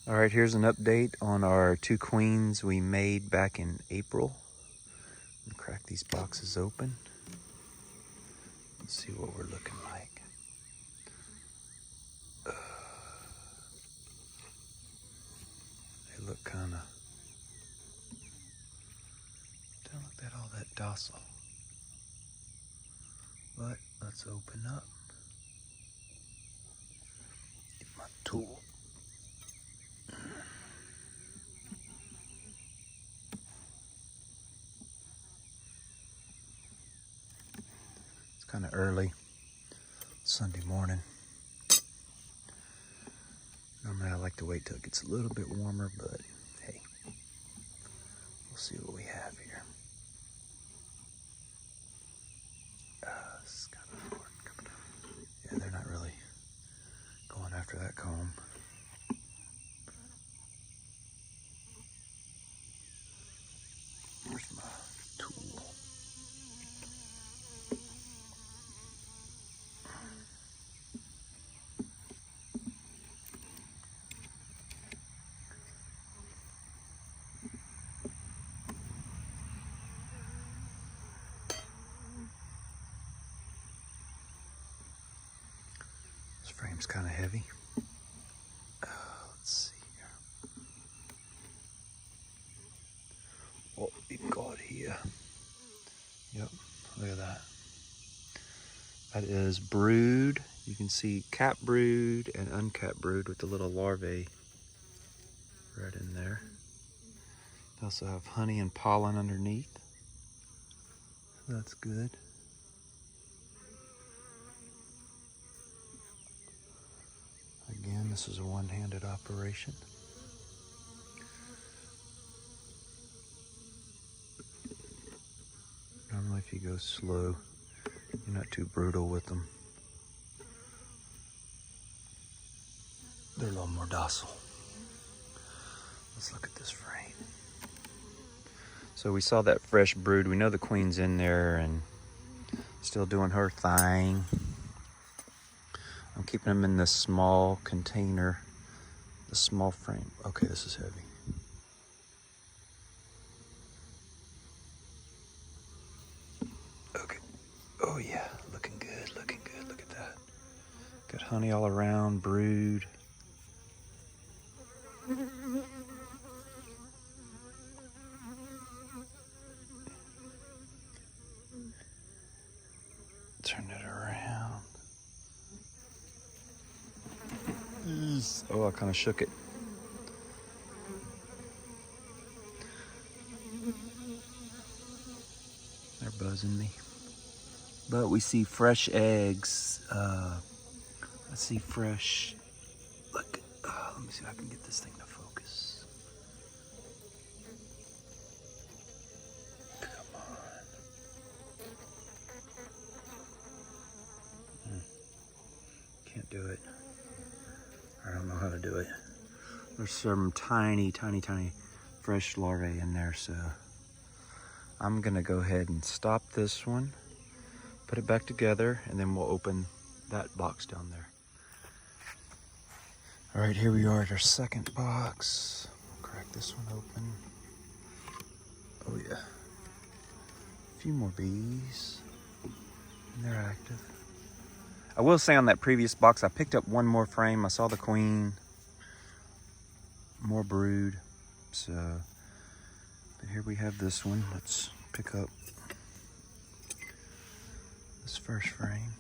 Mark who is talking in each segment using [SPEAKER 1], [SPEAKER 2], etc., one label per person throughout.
[SPEAKER 1] All right, here's an update on our 2 queens we made back in April. Crack these boxes open. Let's see what we're looking like. They look kind of, don't look that all that docile. But let's open up. Get my tool. It's kind of early, Sunday morning. Normally I like to wait till it gets a little bit warmer, but hey, we'll see what we have here. This is kind of hard. Yeah, they're not really going after that comb. Where's my tool? This frame's kind of heavy. Let's see here. What we got here. Yep, look at that. That is brood. You can see cap brood and uncapped brood with the little larvae right in there. They also have honey and pollen underneath. That's good. Again, this is a one-handed operation. Normally if you go slow, you're not too brutal with them. They're a little more docile. Let's look at this frame. So we saw that fresh brood. We know the queen's in there and still doing her thing. I'm keeping them in this small container, the small frame. Okay, this is heavy. Okay. Oh yeah, looking good, looking good. Look at that. Got honey all around, brood. Turn it around. Oh, I kind of shook it. They're buzzing me. But we see fresh eggs. Let's see fresh. Look, let me see if I can get this thing to focus. Come on. Can't do it. I don't know how to do it. There's some tiny, tiny, tiny fresh larvae in there, so I'm gonna go ahead and stop this one, put it back together, and then we'll open that box down there. All right, here we are at our second box. Crack this one open. Oh yeah. A few more bees, and they're active. I will say on that previous box, I picked up one more frame. I saw the queen, more brood. So, but here we have this one. Let's pick up this first frame.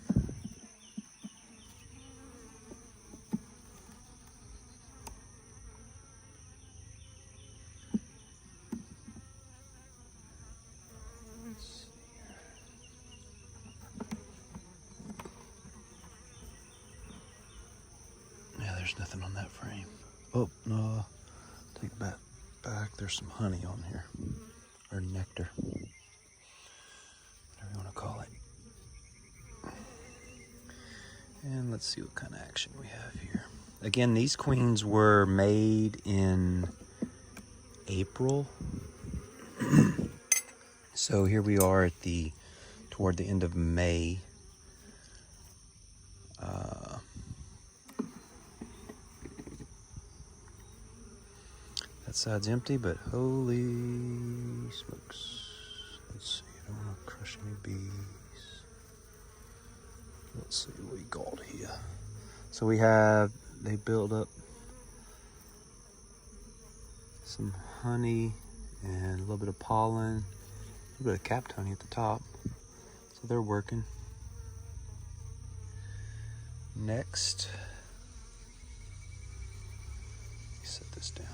[SPEAKER 1] Yeah, there's nothing on that frame. Oh, no, take it back. There's some honey on here, or nectar, whatever you want to call it. And let's see what kind of action we have here. Again, these queens were made in April. So here we are at toward the end of May. That side's empty, but holy smokes. Let's see, I don't want to crush any bees. Let's see what we got here. So they build up some honey and a little bit of pollen, a little bit of capped honey at the top. So they're working. Next, set this down.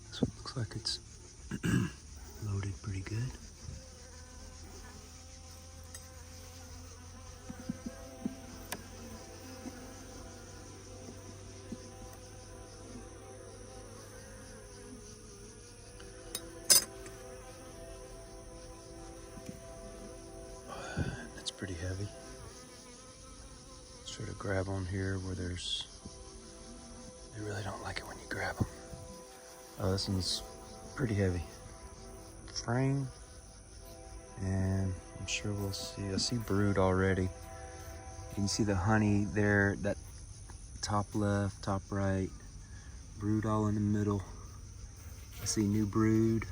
[SPEAKER 1] This one looks like it's loaded pretty good. That's pretty heavy. Let's try to grab on here where they really don't like it when you grab them. Oh, this one's pretty heavy. Frame, and I'm sure we'll see. I see brood already. You can see the honey there, that top left, top right, brood all in the middle. I see new brood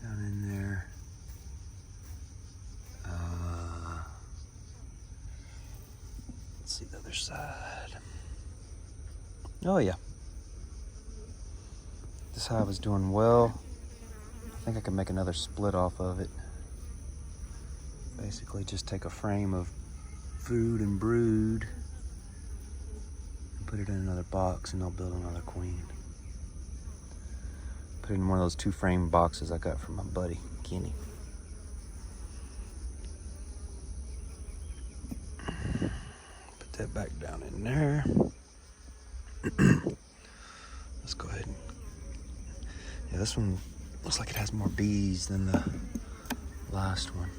[SPEAKER 1] down in there. Let's see the other side. Oh yeah. This hive is doing well. I think I can make another split off of it. Basically just take a frame of food and brood and put it in another box, and I'll build another queen. Put it in one of those 2-frame boxes I got from my buddy, Kenny. Put that back down in there. Let's go ahead and, yeah, this one looks like it has more bees than the last one.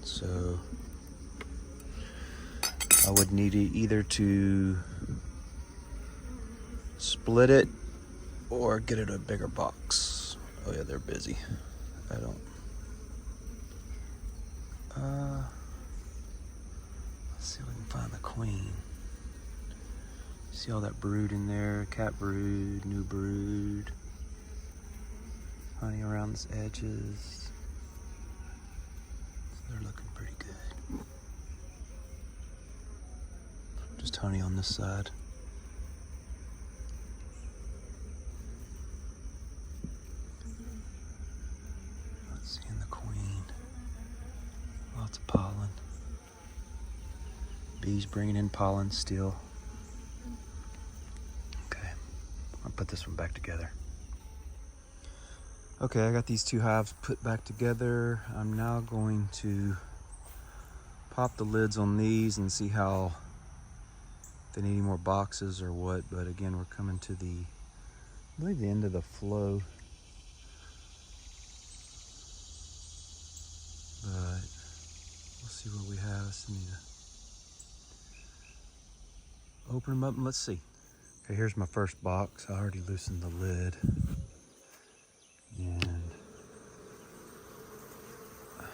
[SPEAKER 1] So I would need either to split it or get it a bigger box. Oh yeah, they're busy. Let's see if we can find the queen. See all that brood in there, cat brood, new brood, honey around its edges. So they're looking pretty good. Just honey on this side. Not seeing the queen. Lots of pollen. Bees bringing in pollen still. Okay, I'll put this one back together. Okay, I got these 2 hives put back together. I'm now going to pop the lids on these and see how, if they need any more boxes or what. But again, we're coming to I believe the end of the flow. But we'll see what we have. So need to open them up and let's see. Okay, here's my first box. I already loosened the lid. And I'm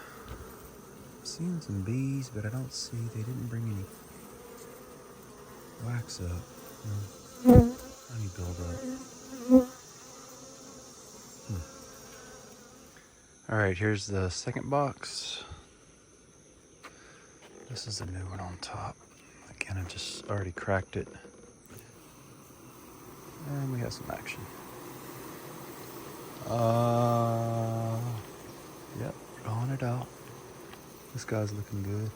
[SPEAKER 1] seeing some bees, but I don't see, they didn't bring any wax up. No honey buildup. All right, here's the second box. This is the new one on top. Again, I just already cracked it. And we have some action. Yep, drawing it out. This guy's looking good.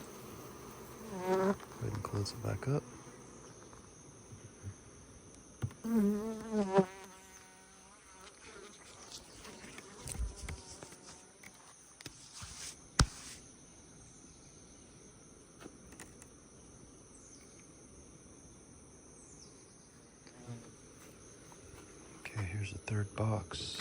[SPEAKER 1] Go ahead and close it back up. Okay, here's the third box.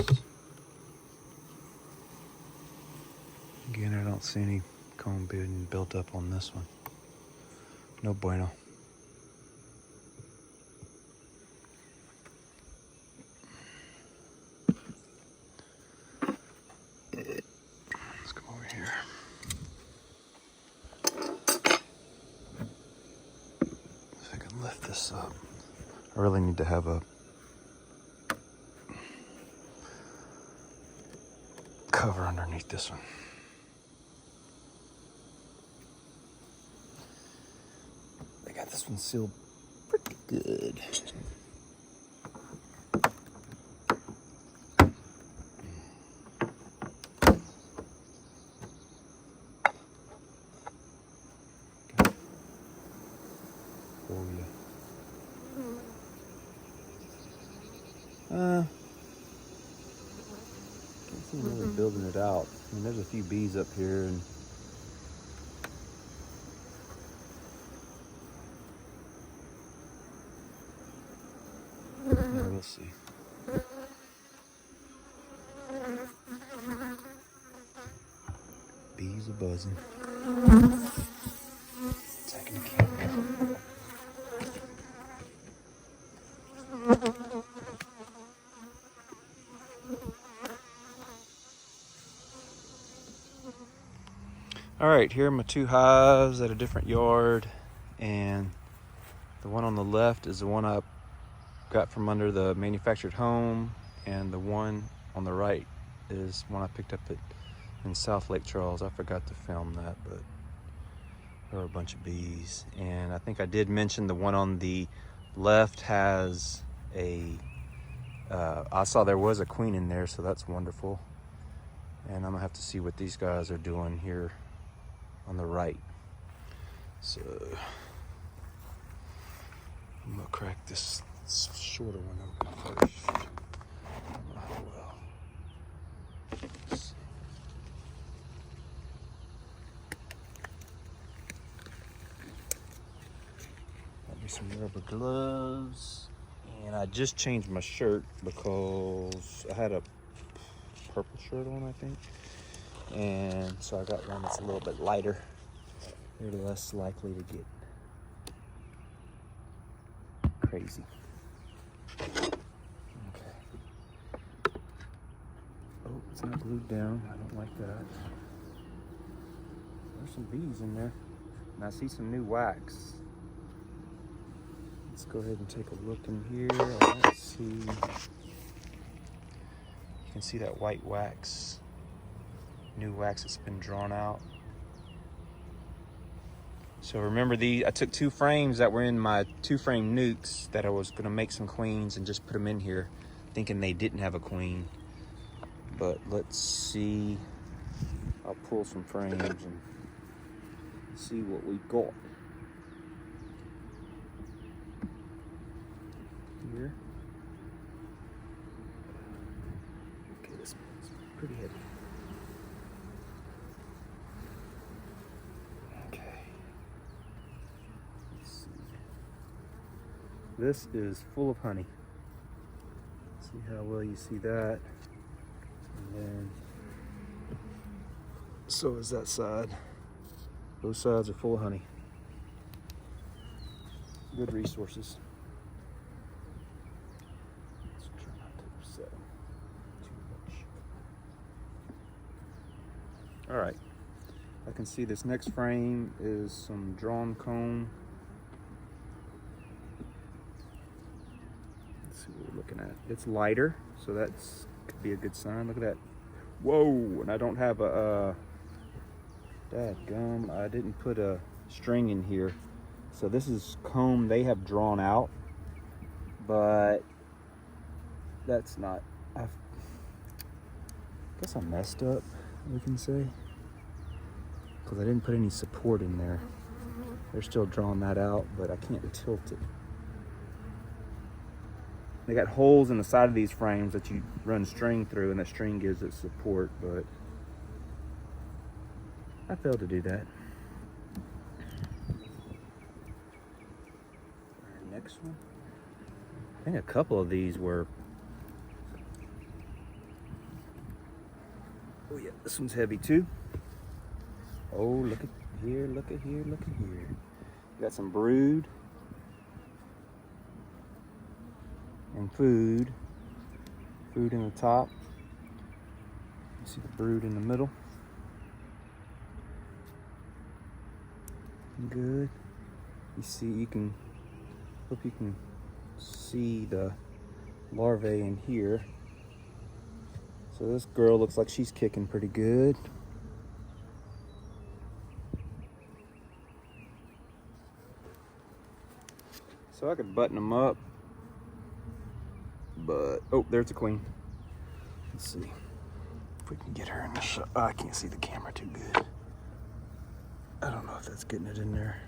[SPEAKER 1] Again, I don't see any comb being built up on this one. No bueno. this up. I really need to have a cover underneath this one. They got this one sealed pretty good. Can't see them really building it out. I mean, there's a few bees up here, and yeah, we'll see. Bees are buzzing. Taking the camera. All right, here are my two hives at a different yard, and the one on the left is the one I got from under the manufactured home, and the one on the right is one I picked up in South Lake Charles. I forgot to film that, but there are a bunch of bees. And I think I did mention the one on the left has I saw there was a queen in there, so that's wonderful. And I'm gonna have to see what these guys are doing here on the right. So I'm gonna crack this shorter one open first. I don't know how well. Let's see. Got me some rubber gloves, and I just changed my shirt because I had a purple shirt on, I think. And so I got one that's a little bit lighter. They're less likely to get crazy. Okay. Oh, it's not glued down. I don't like that. There's some bees in there. And I see some new wax. Let's go ahead and take a look in here. Let's see. You can see that white wax. New wax that's been drawn out. So remember, I took 2 frames that were in my 2-frame nukes that I was gonna make some queens and just put them in here, thinking they didn't have a queen. But let's see. I'll pull some frames and see what we got here. Okay, this one's pretty heavy. This is full of honey. See how well you see that. And then, so is that side. Both sides are full of honey. Good resources. Let's try not to upset them too much. All right. I can see this next frame is some drawn comb. What we're looking at. It's lighter, so that's could be a good sign. Look at that. Whoa, and I don't have a dadgum, I didn't put a string in here. So this is comb they have drawn out, but that's not, I guess I messed up, we can say, because I didn't put any support in there. They're still drawing that out, but I can't tilt it. They got holes in the side of these frames that you run string through, and that string gives it support, but I failed to do that. Our next one. I think a couple of these were. Oh yeah, this one's heavy too. Oh, look at here, look at here, look at here. Got some brood. And food in the top. You see the brood in the middle. Good. You see, you can Hope you can see the larvae in here. So this girl looks like she's kicking pretty good. So I could button them up, but oh, there's a queen. Let's see if we can get her in the shot. Oh, I can't see the camera too good. I don't know if that's getting it in there.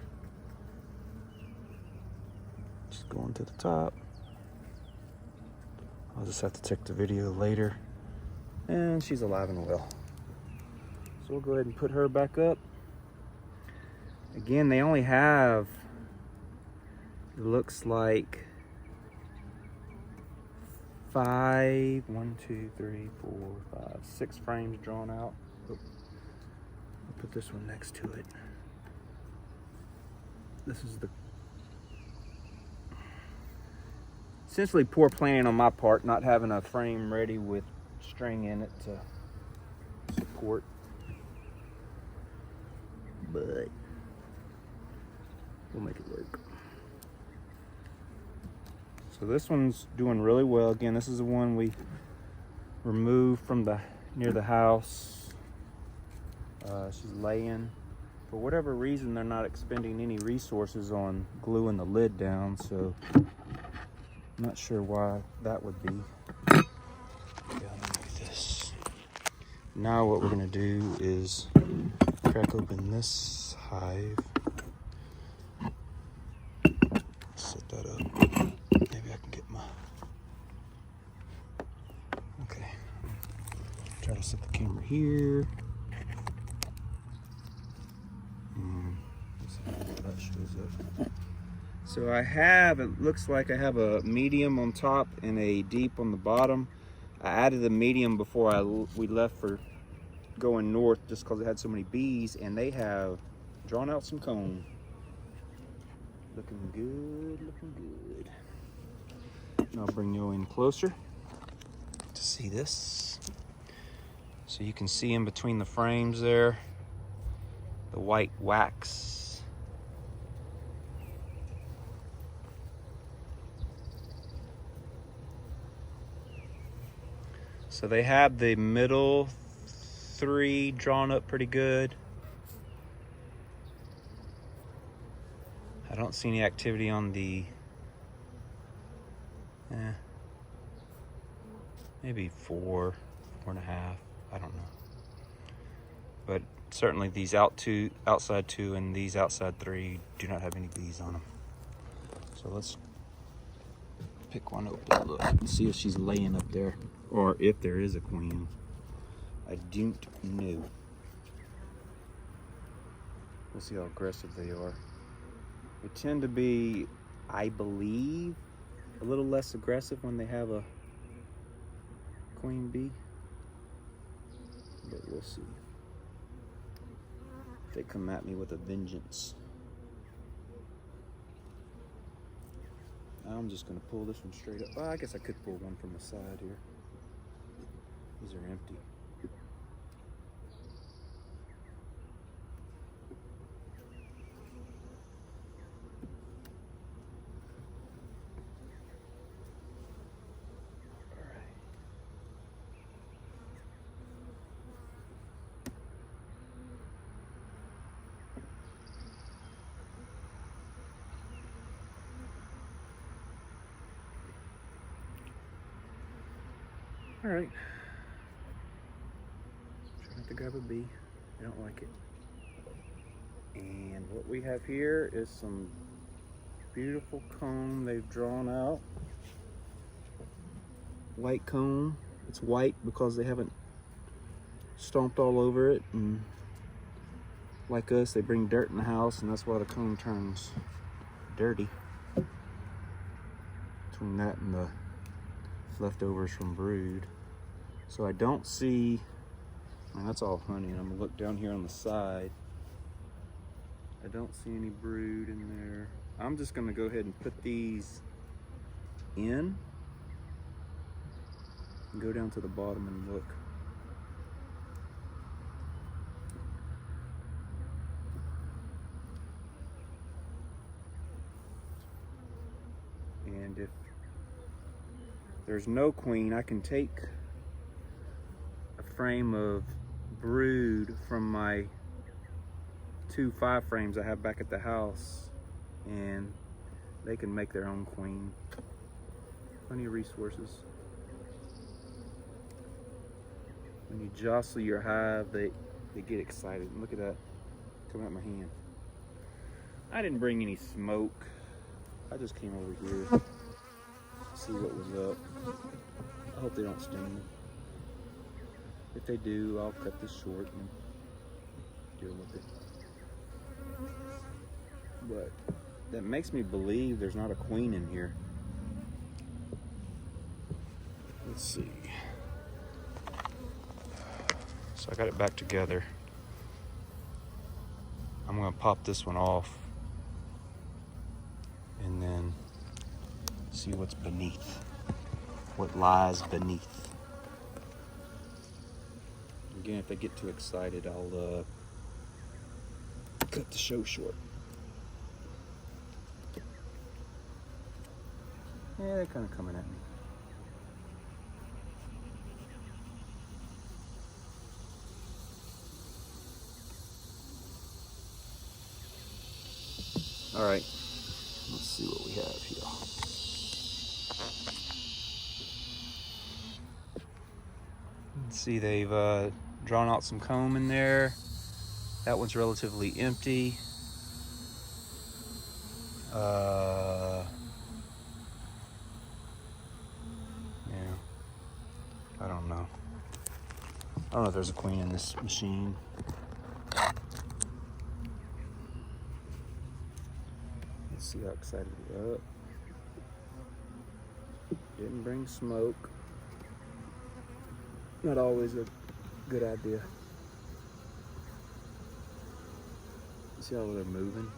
[SPEAKER 1] Just going to the top. I'll just have to check the video later. And she's alive and well. So we'll go ahead and put her back up. Again, they only have, it looks like 6 frames drawn out. Oh, I'll put this one next to it. This is the essentially poor planning on my part, not having a frame ready with string in it to support, but we'll make it work. So this one's doing really well. Again, this is the one we removed from near the house. She's laying. For whatever reason, they're not expending any resources on gluing the lid down, so I'm not sure why that would be. Yeah, let me do this. Now what we're gonna do is crack open this hive. Set that up. Maybe I can get my, okay. Try to set the camera here. Let's see how that shows up. So I have, it looks like I have a medium on top and a deep on the bottom. I added the medium before we left for going north just because it had so many bees, and they have drawn out some comb. Looking good, looking good. And I'll bring you in closer to see this. So you can see in between the frames there, the white wax. So they have the middle 3 drawn up pretty good. I don't see any activity on the, maybe 4, 4.5, I don't know. But certainly these outside two and these outside 3 do not have any bees on them. So let's pick one open, look, and see if she's laying up there, or if there is a queen. I don't know. We'll see how aggressive they are. They tend to be, I believe, a little less aggressive when they have a queen bee, but we'll see. If they come at me with a vengeance. I'm just gonna pull this one straight up. Well, I guess I could pull one from the side here. These are empty. All right. Try not to grab a bee. I don't like it. And what we have here is some beautiful comb they've drawn out. White comb. It's white because they haven't stomped all over it. And like us, they bring dirt in the house, and that's why the comb turns dirty. Between that and the leftovers from brood. So I don't see, and that's all honey. And I'm gonna look down here on the side. I don't see any brood in there. I'm just gonna go ahead and put these in and go down to the bottom and look. there's no queen, I can take a frame of brood from my 2 5 frames I have back at the house, and they can make their own queen. Plenty of resources. When you jostle your hive, they get excited. Look at that coming out my hand. I didn't bring any smoke. I just came over here to see what was up. I hope they don't sting. If they do, I'll cut this short and deal with it. But that makes me believe there's not a queen in here. Let's see. So I got it back together. I'm gonna pop this one off and then see what's beneath, what lies beneath. Again, if they get too excited, I'll cut the show short. Yeah, they're kind of coming at me. All right, let's see what we have here. Let's see, they've drawn out some comb in there. That one's relatively empty. Yeah, I don't know. I don't know if there's a queen in this machine. Let's see how excited we are. Didn't bring smoke. Not always a good idea. See how they're moving?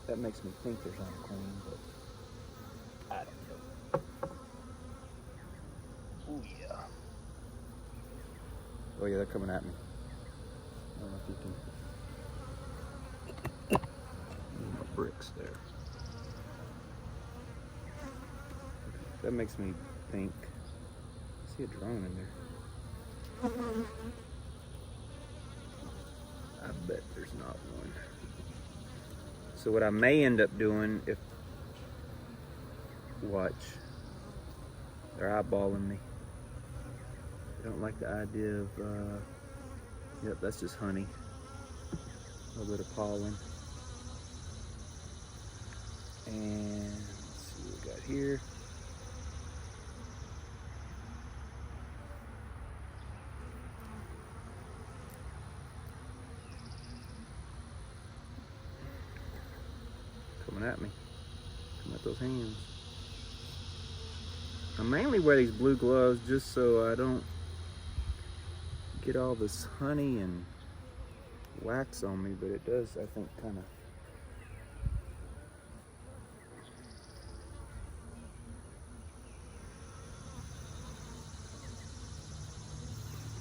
[SPEAKER 1] That makes me think there's not a queen, but I don't know. Oh yeah. Oh yeah, they're coming at me. I don't know if you can. More bricks there. That makes me think. I see a drone in there. I bet there's not one. So what I may end up doing, if, watch, they're eyeballing me. I don't like the idea of, yep, that's just honey. A little bit of pollen. And let's see what we got here. Coming at me. Coming at those hands. I mainly wear these blue gloves just so I don't get all this honey and wax on me, but it does, I think, kind of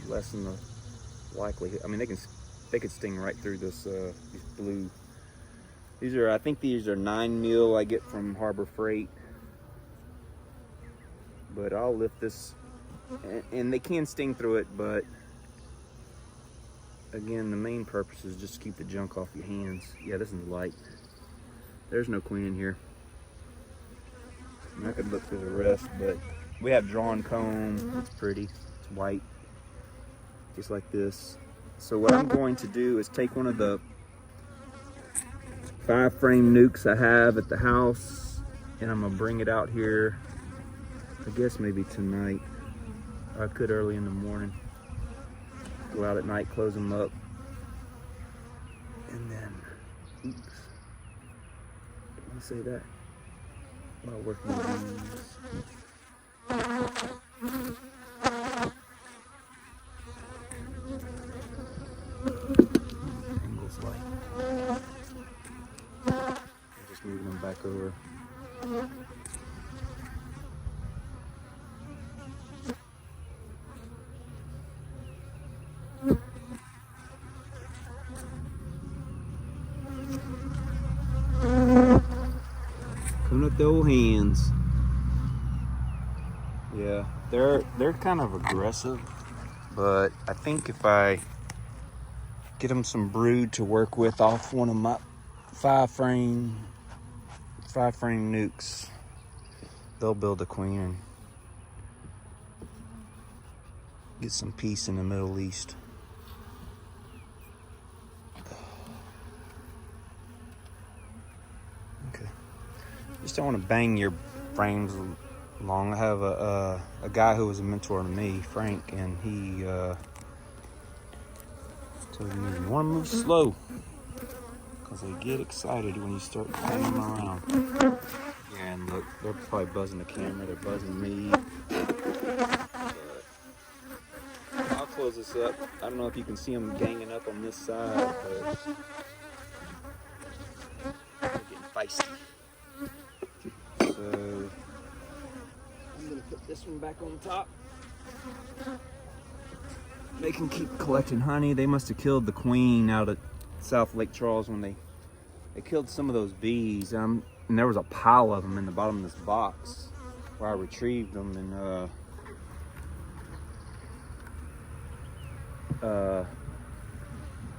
[SPEAKER 1] lessen the likelihood. I mean, they could sting right through this these blue. These are, I think these are 9 mil I get from Harbor Freight. But I'll lift this, and they can sting through it, but again, the main purpose is just to keep the junk off your hands. Yeah, this is light. There's no queen in here. I could look through the rest, but we have drawn comb. It's pretty. It's white, just like this. So what I'm going to do is take one of the 5 frame nukes I have at the house, and I'm gonna bring it out here. I guess maybe tonight. I could early in the morning. Go out at night, close them up, and then, oops, didn't want to say that while working with these. Angles light. I'm just moving them back over. Coming up the old hands. Yeah, they're kind of aggressive, but I think if I get them some brood to work with off one of my five frame nukes, they'll build a queen and get some peace in the Middle East. Okay, just don't want to bang your frames long. I have a guy who was a mentor to me, Frank, and he told me you want to move slow because they get excited when you start banging them around. Yeah, and look, they're probably buzzing the camera, they're buzzing me. But I'll close this up. I don't know if you can see them ganging up on this side, but they're getting feisty. So I'm gonna put this one back on top. They can keep collecting honey. They must have killed the queen out at South Lake Charles when they killed some of those bees. And there was a pile of them in the bottom of this box where I retrieved them. And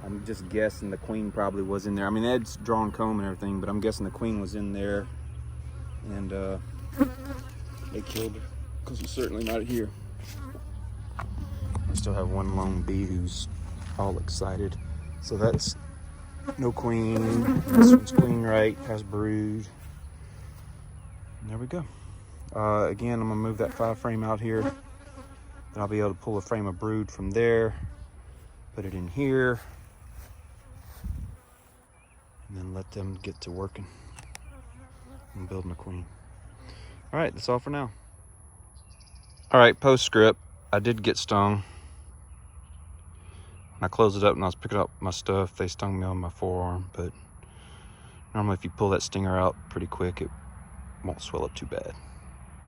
[SPEAKER 1] I'm just guessing the queen probably was in there. I mean, they had drawn comb and everything, but I'm guessing the queen was in there. And they killed her because she's certainly not here. I still have one lone bee who's all excited. So that's no queen. This one's queen right, has brood. And there we go. Again, I'm gonna move that 5 frame out here. Then I'll be able to pull a frame of brood from there, put it in here, and then let them get to working. I'm building a queen. All right, that's all for now. All right, postscript. I did get stung. I closed it up and I was picking up my stuff. They stung me on my forearm, but normally if you pull that stinger out pretty quick, it won't swell up too bad.